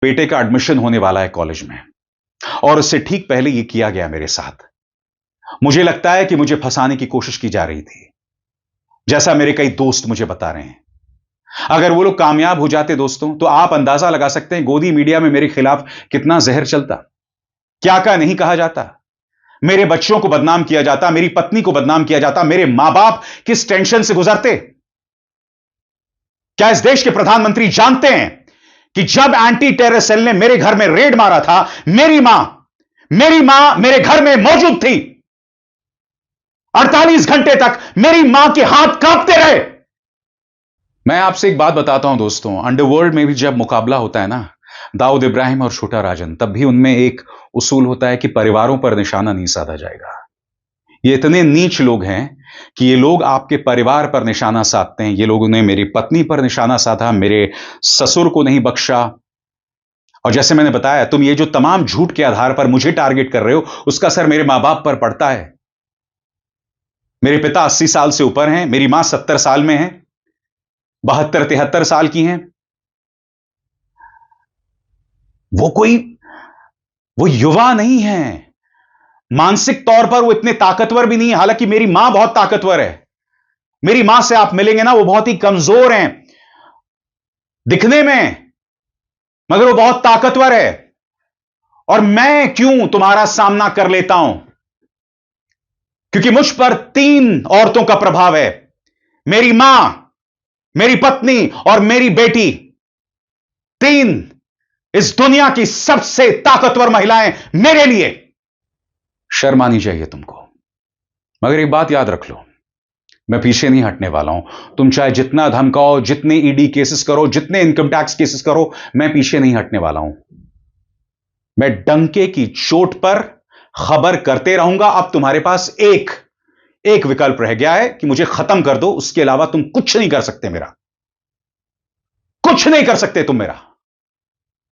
बेटे का एडमिशन होने वाला है कॉलेज में, और उससे ठीक पहले यह किया गया मेरे साथ। मुझे लगता है कि मुझे फंसाने की कोशिश की जा रही थी, जैसा मेरे कई दोस्त मुझे बता रहे हैं। अगर वो लोग कामयाब हो जाते दोस्तों, तो आप अंदाजा लगा सकते हैं गोदी मीडिया में मेरे खिलाफ कितना जहर चलता, क्या क्या नहीं कहा जाता। मेरे बच्चों को बदनाम किया जाता, मेरी पत्नी को बदनाम किया जाता, मेरे मां बाप किस टेंशन से गुजरते। क्या इस देश के प्रधानमंत्री जानते हैं कि जब एंटी टेरर सेल ने मेरे घर में रेड मारा था, मेरी मां मेरे घर में मौजूद थी। 48 घंटे तक मेरी मां के हाथ कांपते रहे। मैं आपसे एक बात बताता हूं दोस्तों, अंडरवर्ल्ड में भी जब मुकाबला होता है ना, दाऊद इब्राहिम और छोटा राजन, तब भी उनमें एक उसूल होता है कि परिवारों पर निशाना नहीं साधा जाएगा। ये इतने नीच लोग हैं कि ये लोग आपके परिवार पर निशाना साधते हैं। ये लोगों ने मेरी पत्नी पर निशाना साधा, मेरे ससुर को नहीं बख्शा। और जैसे मैंने बताया, तुम ये जो तमाम झूठ के आधार पर मुझे टारगेट कर रहे हो, उसका असर मेरे मां बाप पर पड़ता है। मेरे पिता 80 साल से ऊपर हैं, मेरी मां 70 साल में है, 72-73 साल की हैं। वो युवा नहीं है, मानसिक तौर पर वो इतने ताकतवर भी नहीं है। हालांकि मेरी मां बहुत ताकतवर है। मेरी मां से आप मिलेंगे ना, वो बहुत ही कमजोर हैं दिखने में, मगर वो बहुत ताकतवर है। और मैं क्यों तुम्हारा सामना कर लेता हूं? क्योंकि मुझ पर 3 औरतों का प्रभाव है, मेरी मां, मेरी पत्नी और मेरी बेटी। 3 इस दुनिया की सबसे ताकतवर महिलाएं मेरे लिए। शर्म आनी चाहिए तुमको। मगर एक बात याद रख लो, मैं पीछे नहीं हटने वाला हूं। तुम चाहे जितना धमकाओ, जितने ईडी केसेस करो, जितने इनकम टैक्स केसेस करो, मैं पीछे नहीं हटने वाला हूं। मैं डंके की चोट पर खबर करते रहूंगा। अब तुम्हारे पास एक विकल्प रह गया है कि मुझे खत्म कर दो, उसके अलावा तुम कुछ नहीं कर सकते मेरा, कुछ नहीं कर सकते तुम मेरा।